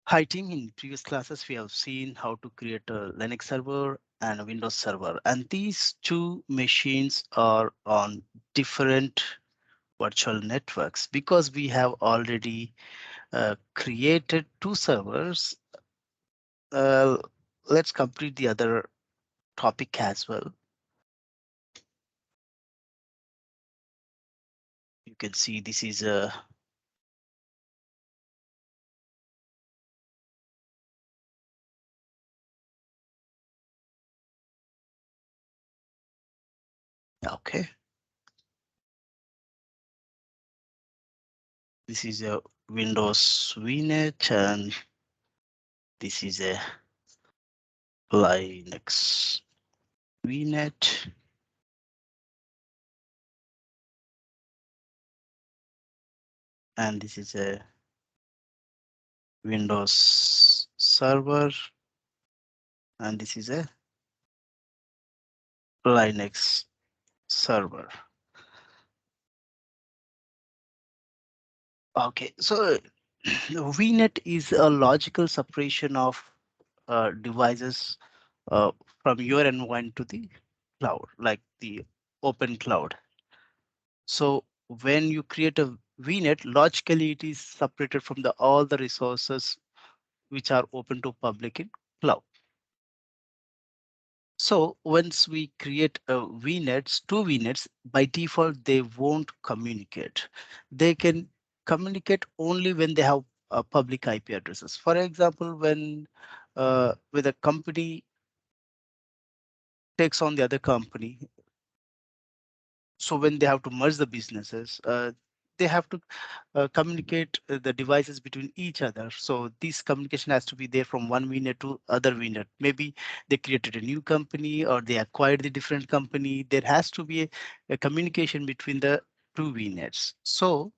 Hi team, in previous classes we have seen how to create a Linux server and a Windows server, and these two machines are on different virtual networks. Because we have already created two servers, uh, let's complete the other topic as well. You can see this is a okay. This is a Windows vnet, and this is a Linux vnet. And this is a Windows server, and this is a Linux server. Okay, so vnet is a logical separation of devices uh, from your environment to the cloud, like the open cloud. So when you create a vnet, logically it is separated from the all the resources which are open to public in cloud. So once we create a vnets, two vnets, by default, they won't communicate. They can communicate only when they have public IP addresses. For example, when with a company takes on the other company, so when they have to merge the businesses, they have to communicate the devices between each other. So this communication has to be there from one VNet to other VNet. Maybe they created a new company or they acquired the different company. There has to be a communication between the two VNets. So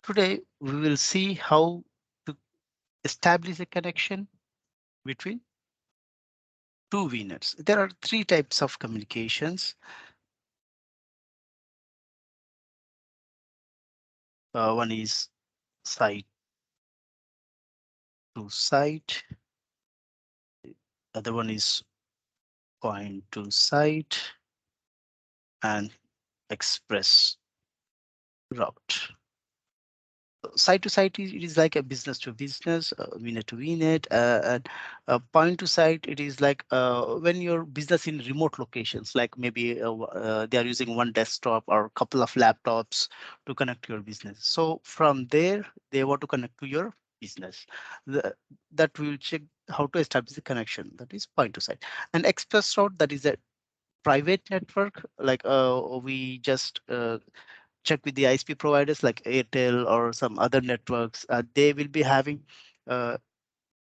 today we will see how to establish a connection between two VNets. There are three types of communications. One is site to site. Other one is point to site and express route. Site to site, it is like a business to business, VNet to VNet, and point to site, it is like when your business in remote locations, like maybe they are using one desktop or a couple of laptops to connect to your business. So from there, they want to connect to your business. That will check how to establish the connection. That is point to site. And express route, that is a private network, like we just check with the ISP providers like Airtel or some other networks. They will be having uh,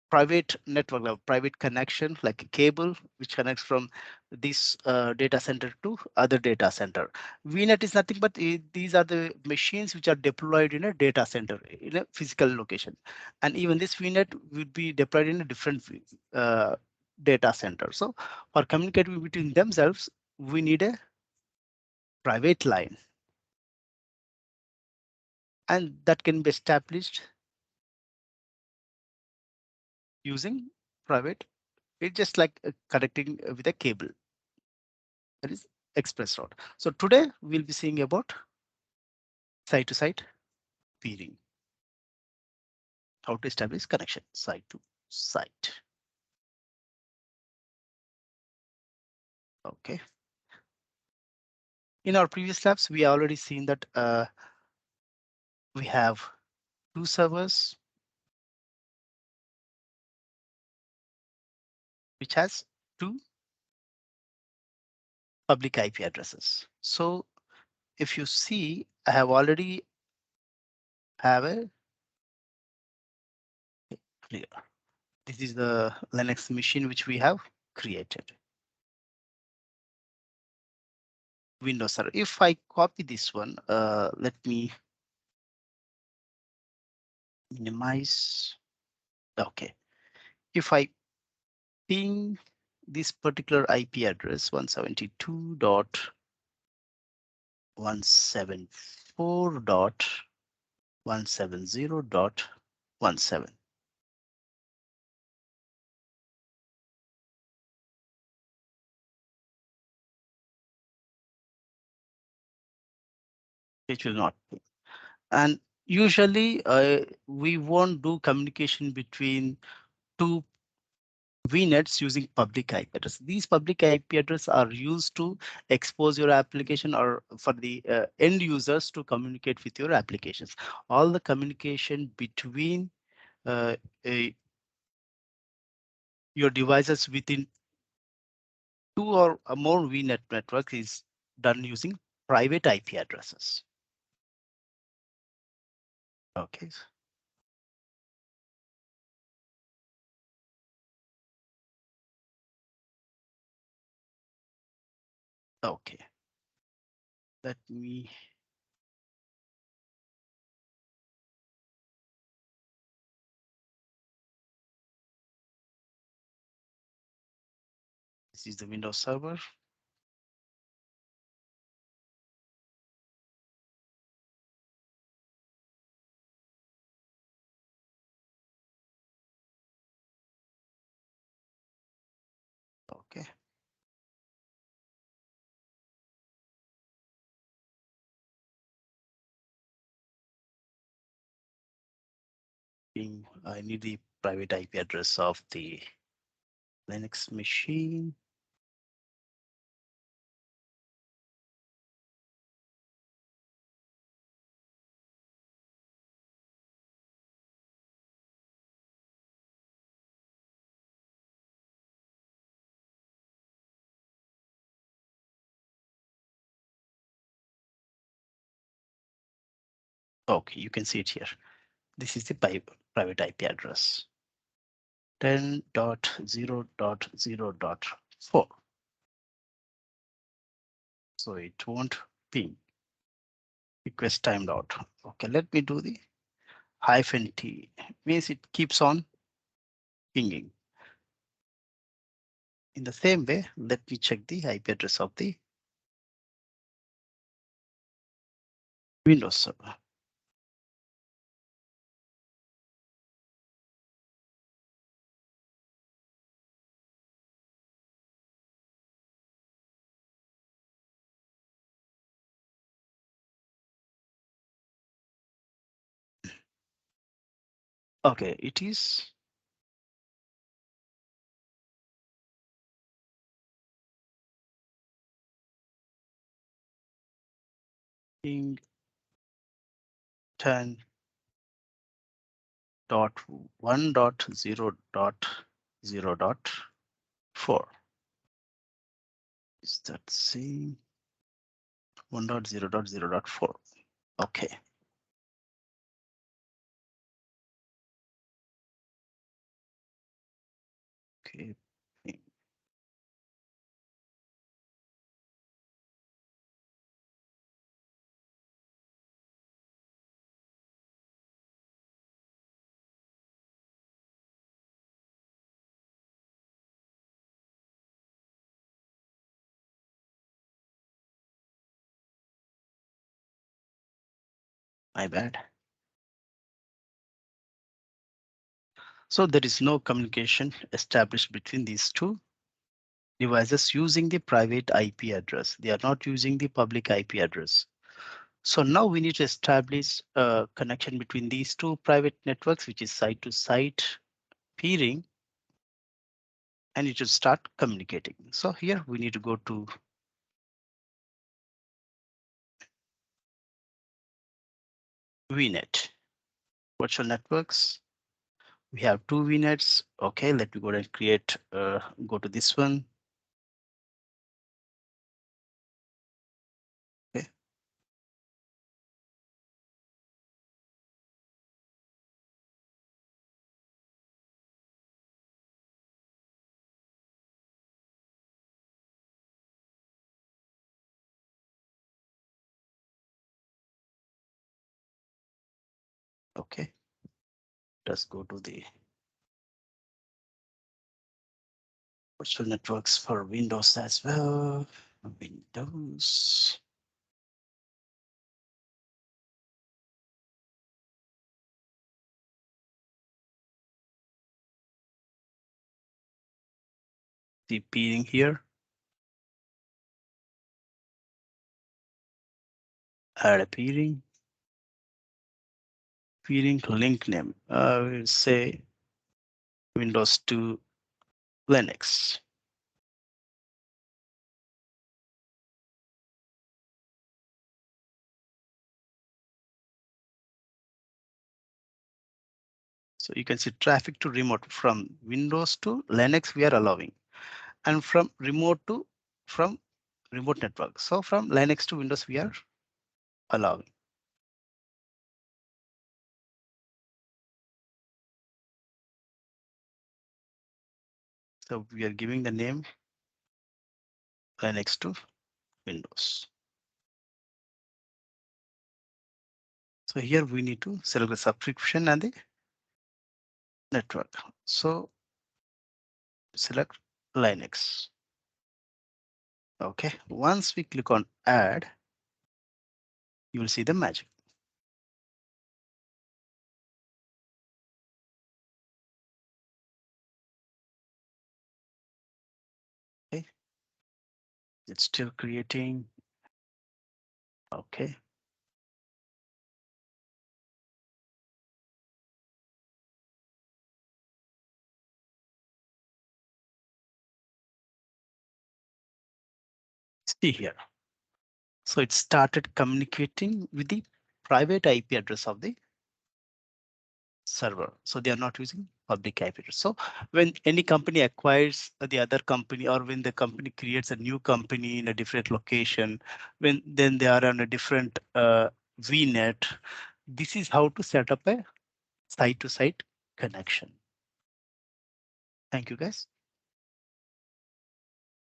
private network, private connection like a cable which connects from this data center to other data center. VNet is nothing but these are the machines which are deployed in a data center in a physical location, and even this VNet will be deployed in a different uh, data center. So for communicating between themselves, we need a private line, and that can be established using private. It's just like connecting with a cable, that is express route. So today we'll be seeing about site to site peering, how to establish connection site to site. Okay. In our previous labs, we already seen that we have two servers which has two public IP addresses. So if you see, I have already have a clear. This is the Linux machine which we have created. Windows server. If I copy this one, let me minimize. Okay. If I ping this particular IP address 172.174.170.17, It will not. And usually we won't do communication between two vnets using public IP address. These public IP address are used to expose your application or for the end users to communicate with your applications. All the communication between uh, a, your devices within two or more vnet network is done using private IP addresses. Okay. Okay. Let me. This is the Windows Server. Okay. I need the private IP address of the Linux machine. Okay, you can see it here. This is the private IP address. 10.0.0.4. So it won't ping. Request timed out. Okay, let me do the -T. Means it keeps on pinging. In the same way, let me check the IP address of the Windows Server. Okay, it is ping 10.1.0.0.4. Is that same 1.0.0.4? Okay. Okay. My bad. So there is no communication established between these two devices using the private IP address. They are not using the public IP address. So now we need to establish a connection between these two private networks, which is site-to-site peering, and it should start communicating. So here we need to go to VNet, virtual networks. We have two VNets. Okay, let me go and create, go to this one. Okay. Okay, let's go to the virtual networks for Windows as well. Windows. The peering here. Add a peering link name. We'll say Windows to Linux. So you can see traffic to remote from Windows to Linux we are allowing, and from remote network. So from Linux to Windows we are allowing. So we are giving the name Linux to Windows. So here we need to select the subscription and the network. So select Linux. Okay, once we click on add, you will see the magic. Okay, it's still creating. Okay. See here. So it started communicating with the private IP address of the server. So they are not using public IP address. So when any company acquires the other company, or when the company creates a new company in a different location, when then they are on a different VNet, this is how to set up a site-to-site connection. Thank you, guys.